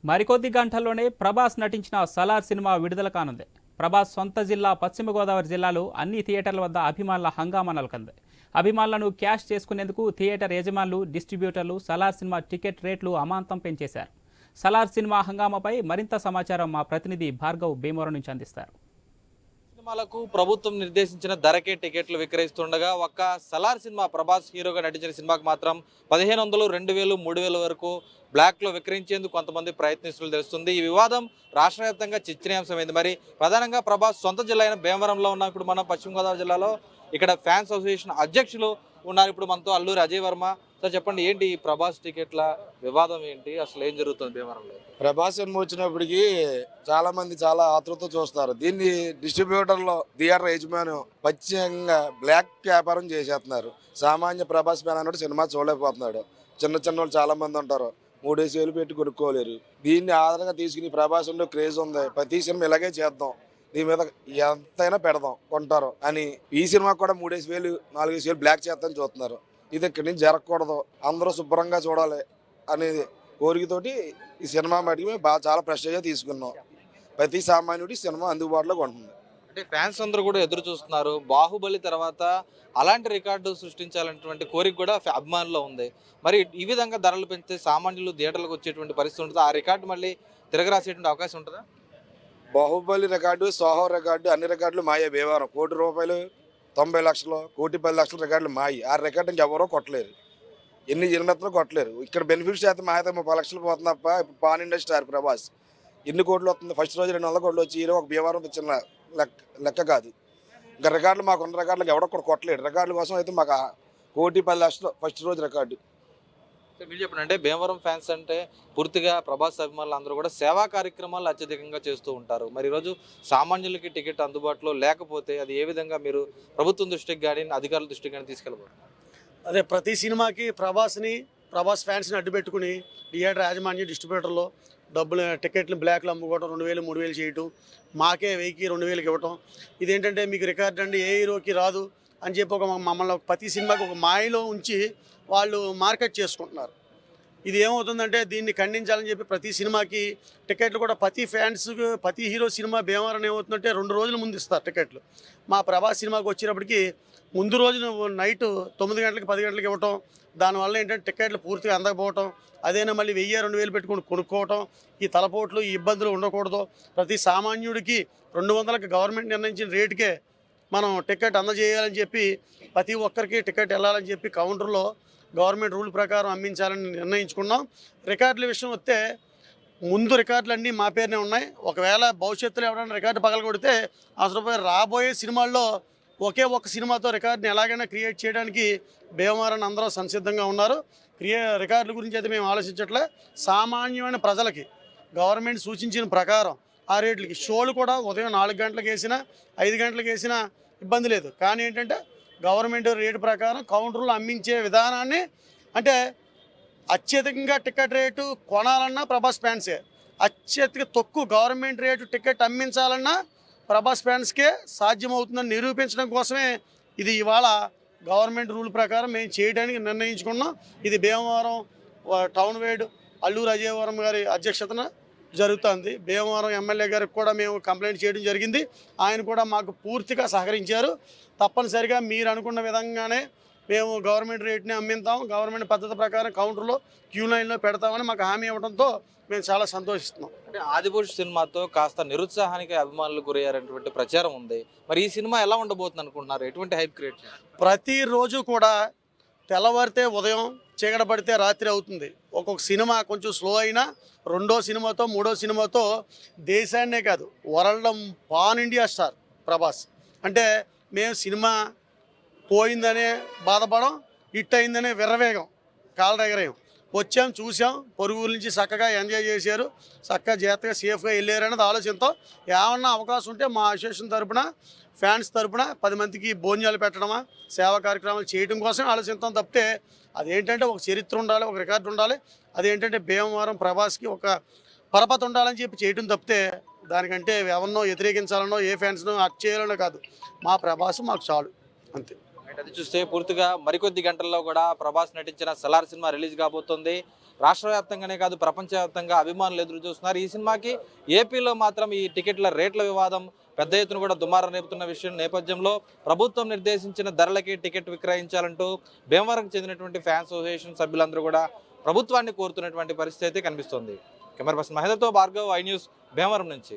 మరికొద్ది గంటల్లోనే ప్రభాస్ నటించిన సలార్ సినిమా విడుదల కానుంది. ప్రభాస్ సొంత జిల్లా పశ్చిమ గోదావరి జిల్లాలో అన్ని థియేటర్ల వద్ద అభిమానుల హంగామా నెలకొంది. అభిమానులను క్యాష్ చేసుకునేందుకు థియేటర్ యజమానులు, డిస్ట్రిబ్యూటర్లు సలార్ సినిమా టికెట్ రేట్లు అమాంతం పెంచేశారు. సలార్ సినిమా హంగామాపై మరింత సమాచారం మా ప్రతినిధి భార్గవ్ భీమవరం నుంచి అందిస్తారు. సినిమాలకు ప్రభుత్వం నిర్దేశించిన ధరకే టికెట్లు విక్రయిస్తుండగా ఒక్క సలార్ సినిమా ప్రభాస్ హీరోగా నటించిన సినిమాకు మాత్రం 1500, 2000, 3000 వరకు బ్లాక్లో విక్రయించేందుకు కొంతమంది ప్రయత్నిస్తున్నట్లు తెలుస్తుంది. ఈ వివాదం రాష్ట్ర వ్యాప్తంగా చర్చనీయాంశమైంది. మరి ప్రధానంగా ప్రభాస్ సొంత జిల్లా అయిన భీమవరంలో ఉన్నాం. ఇప్పుడు మనం పశ్చిమ గోదావరి జిల్లాలో ఇక్కడ ఫ్యాన్స్ అసోసియేషన్ అధ్యక్షులు ఉన్నారు. ఇప్పుడు మనతో అల్లూరి అజయ్ వర్మ. సార్ చెప్పండి, ఏంటి ఈ ప్రభాస్ టికెట్ల వివాదం ఏంటి, అసలు ఏం జరుగుతుంది భీమవరంలో? ప్రభాస్ సినిమా వచ్చినప్పటికీ చాలా మంది చాలా ఆతృత చూస్తారు. దీన్ని డిస్ట్రిబ్యూటర్లో థియేటర్ యజమాని పచ్చితంగా బ్లాక్ వ్యాపారం చేసేస్తున్నారు. సామాన్య ప్రభాస్ ఫ్యాన్ అన్నట్టు సినిమా చూడలేకపోతున్నాడు. చిన్న చిన్న వాళ్ళు చాలా మంది ఉంటారు, 3 వేలు పెట్టి కొనుక్కోలేరు. దీన్ని ఆధారంగా తీసుకుని ప్రభాస్ ఉండే క్రేజ్ ఉంది, ప్రతి సినిమా ఇలాగే చేద్దాం, దీని మీద ఎంతైనా పెడదాం కొంటారు అని ఈ సినిమా కూడా 3 వేలు 4 వేలు బ్లాక్ చేద్దామని చూస్తున్నారు. ఇది ఇక్కడి నుంచి జరగకూడదు, అందరూ శుభ్రంగా చూడాలి అనేది కోరికతోటి ఈ సినిమా మటుకు మేము చాలా ప్రెస్టేజ్గా తీసుకున్నాం. ప్రతి సామాన్యుడి సినిమా అందుబాటులోకి ఉంటుంది. అంటే ఫ్యాన్స్ అందరూ కూడా ఎదురు చూస్తున్నారు. బాహుబలి తర్వాత అలాంటి రికార్డు సృష్టించాలనేటువంటి కోరిక కూడా అభిమానుల్లో ఉంది. మరి ఈ విధంగా ధరలు పెంచితే సామాన్యులు థియేటర్లకు వచ్చేటువంటి పరిస్థితి ఉంటుంది. ఆ రికార్డు మళ్ళీ తిరగరాసేటువంటి అవకాశం ఉంటుందా? బాహుబలి రికార్డు, సోహో రికార్డు, అన్ని రికార్డులు మాయే. భీమవరం ₹1,00,00,000, 90 లక్షలు, 1,10,00,000 రికార్డులు మాయి. ఆ రికార్డు ఇంకెవరో కొట్టలేరు, ఎన్ని జన్మెత్తలు కొట్టలేరు. ఇక్కడ బెనిఫిట్స్ అయితే మా అయితే 30 లక్షలు పోతుంది తప్ప. ఇప్పుడు పాన్ ఇండియా స్టార్ ప్రభాస్ ఎన్ని కోట్లు వస్తుంది? ఫస్ట్ రోజు 200 కోట్లు వచ్చి హీరో ఒక భీమవరం చిన్న లెక్క కాదు. ఇంకా రికార్డులు మాకు ఉన్న రికార్డులకు ఎవడో కూడా కొట్టలేడు. రికార్డుల కోసం అయితే మాకు 1,10,00,000 ఫస్ట్ రోజు రికార్డు. మీరు చెప్పండి, అంటే భీమవరం ఫ్యాన్స్ అంటే పూర్తిగా ప్రభాస్ అభిమానులు అందరూ కూడా సేవా కార్యక్రమాలు అత్యధికంగా చేస్తూ ఉంటారు. మరి ఈరోజు సామాన్యులకి టికెట్ అందుబాటులో లేకపోతే అది ఏ విధంగా మీరు ప్రభుత్వం దృష్టికి కానీ అధికారుల దృష్టికి కానీ తీసుకెళ్ళబోతున్నారు? అదే ప్రతి సినిమాకి ప్రభాస్ ఫ్యాన్స్ని అడ్డు పెట్టుకుని థియేటర్ యాజమాన్యం, డిస్ట్రిబ్యూటర్లో డబ్బులు టికెట్లు బ్లాక్లు అమ్ముకోవడం, 2,000, 3,000 చేయటం, మాకే 1,000, 2,000 ఇవ్వటం. ఇదేంటంటే మీకు రికార్డ్ అండి, ఏ హీరోకి రాదు అని చెప్పి మమ్మల్ని ప్రతి సినిమాకి ఒక మాయలో ఉంచి వాళ్ళు మార్కెట్ చేసుకుంటున్నారు. ఇది ఏమవుతుందంటే దీన్ని ఖండించాలని చెప్పి ప్రతి సినిమాకి టికెట్లు కూడా ప్రతి ఫ్యాన్స్కి ప్రతి హీరో సినిమా భీమవరం ఏమవుతుందంటే 2 రోజుల ముందు ఇస్తారు టికెట్లు. మా ప్రభాస్ సినిమాకి వచ్చేటప్పటికి ముందు రోజు నైట్ 9 గంటలకి 10 గంటలకి ఇవ్వటం. దానివల్ల ఏంటంటే టికెట్లు పూర్తిగా అందకపోవటం, అదేనా మళ్ళీ 1,000, 2,000 పెట్టుకుని కొనుక్కోవటం. ఈ తలపోట్లు, ఈ ఇబ్బందులు ఉండకూడదు. ప్రతి సామాన్యుడికి 200కి గవర్నమెంట్ నిర్ణయించిన రేటుకే మనం టికెట్ అందజేయాలని చెప్పి ప్రతి ఒక్కరికి టికెట్ వెళ్ళాలని చెప్పి కౌంటర్లో గవర్నమెంట్ రూల్ ప్రకారం అమ్మించాలని నిర్ణయించుకున్నాం. రికార్డుల విషయం వస్తే ముందు రికార్డులన్నీ మా పేరునే ఉన్నాయి. ఒకవేళ భవిష్యత్తులో ఎవరైనా రికార్డు పగలగొడితే అసలు రాబోయే సినిమాల్లో ఒకే ఒక్క సినిమాతో రికార్డుని ఎలాగైనా క్రియేట్ చేయడానికి భీమవరం అందరూ సంసిద్ధంగా ఉన్నారు. రికార్డుల గురించి అయితే మేము ఆలోచించట్లే. సామాన్యమైన ప్రజలకి గవర్నమెంట్ సూచించిన ప్రకారం ఆ రేట్లకి షోలు కూడా ఉదయం 4 గంటలకు వేసినా 5 గంటలకు వేసినా ఇబ్బంది లేదు. కానీ ఏంటంటే గవర్నమెంట్ రేటు ప్రకారం కౌంటర్లో అమ్మించే విధానాన్ని, అంటే అత్యధికంగా టికెట్ రేటు కొనాలన్నా ప్రభాస్ ఫ్యాన్సే, అత్యధిక తక్కువ గవర్నమెంట్ రేటు టికెట్ అమ్మించాలన్నా ప్రభాస్ ఫ్యాన్స్కే సాధ్యమవుతుందని నిరూపించడం కోసమే ఇది ఇవాళ గవర్నమెంట్ రూల్ ప్రకారం మేము చేయడానికి నిర్ణయించుకున్నాం. ఇది భీమవరం టౌన్ వైడ్ అల్లూరి అజయ్ వర్మ గారి అధ్యక్షతన జరుగుతుంది. భీమవరం ఎమ్మెల్యే గారికి కూడా మేము కంప్లైంట్ చేయడం జరిగింది. ఆయన కూడా మాకు పూర్తిగా సహకరించారు. తప్పనిసరిగా మీరు అనుకున్న విధంగానే మేము గవర్నమెంట్ రేట్ని అమ్మిస్తాం, గవర్నమెంట్ పద్ధతి ప్రకారం కౌంటర్లో క్యూ లైన్లో పెడతామని మాకు హామీ ఇవ్వడంతో మేము చాలా సంతోషిస్తున్నాం. అంటే ఆదిపురుష్ సినిమాతో కాస్త నిరుత్సాహానికి అభిమానులు గురయ్యారనేటువంటి ప్రచారం ఉంది. మరి ఈ సినిమా ఎలా ఉండబోతుంది అనుకుంటున్నారు? ఎటువంటి హైప్ క్రియేట్ చేయాలి? ప్రతిరోజు కూడా తెల్లవారితే ఉదయం, చీకట పడితే రాత్రి అవుతుంది. ఒక్కొక్క సినిమా కొంచెం స్లో అయినా రెండో సినిమాతో, మూడో సినిమాతో దేశాన్నే కాదు world pan India star Prabhas. అంటే మేము సినిమా పోయిందనే బాధపడం, హిట్ అయిందనే విర్రవేగం, కాలరెగరేయం. వచ్చాం, చూసాం, పొరుగుల నుంచి చక్కగా ఎంజాయ్ చేశారు, చక్కగా జాగ్రత్తగా సేఫ్గా వెళ్ళారనేది ఆలోచనతో ఏమన్నా అవకాశం ఉంటే మా అసోసియేషన్ తరపున, ఫ్యాన్స్ తరపున 10 మందికి భోజనాలు పెట్టడమా, సేవా కార్యక్రమాలు చేయడం కోసం ఆలోచిస్తాం తప్పితే అదేంటంటే ఒక చరిత్ర ఉండాలి, ఒక రికార్డు ఉండాలి, అదేంటంటే భీమవరం ప్రభాస్కి ఒక పరపతి ఉండాలని చెప్పి చేయడం తప్పితే దానికంటే ఎవరినో వ్యతిరేకించాలనో ఏ ఫ్యాన్స్నో అట్ చేయాలనో కాదు. మా ప్రభాస్ మాకు చాలు, అంతే. అది చూస్తే పూర్తిగా మరికొద్ది గంటల్లో కూడా ప్రభాస్ నటించిన సలార్ సినిమా రిలీజ్ కాబోతుంది. రాష్ట్ర వ్యాప్తంగానే కాదు ప్రపంచవ్యాప్తంగా అభిమానులు ఎదురు చూస్తున్నారు. ఈ సినిమాకి ఏపీలో మాత్రం ఈ టికెట్ల రేట్ల వివాదం పెద్ద ఎత్తున కూడా దుమారం రేపుతున్న విషయం నేపథ్యంలో ప్రభుత్వం నిర్దేశించిన ధరలకి టికెట్ విక్రయించాలంటూ భీమవరంకు చెందినటువంటి ఫ్యాన్స్ అసోసియేషన్ సభ్యులందరూ కూడా ప్రభుత్వాన్ని కోరుతున్నటువంటి పరిస్థితి అయితే కనిపిస్తోంది. కెమెరా పర్సన్ మహేంద్రతో భార్గవ్, ఐ న్యూస్, భీమవరం నుంచి.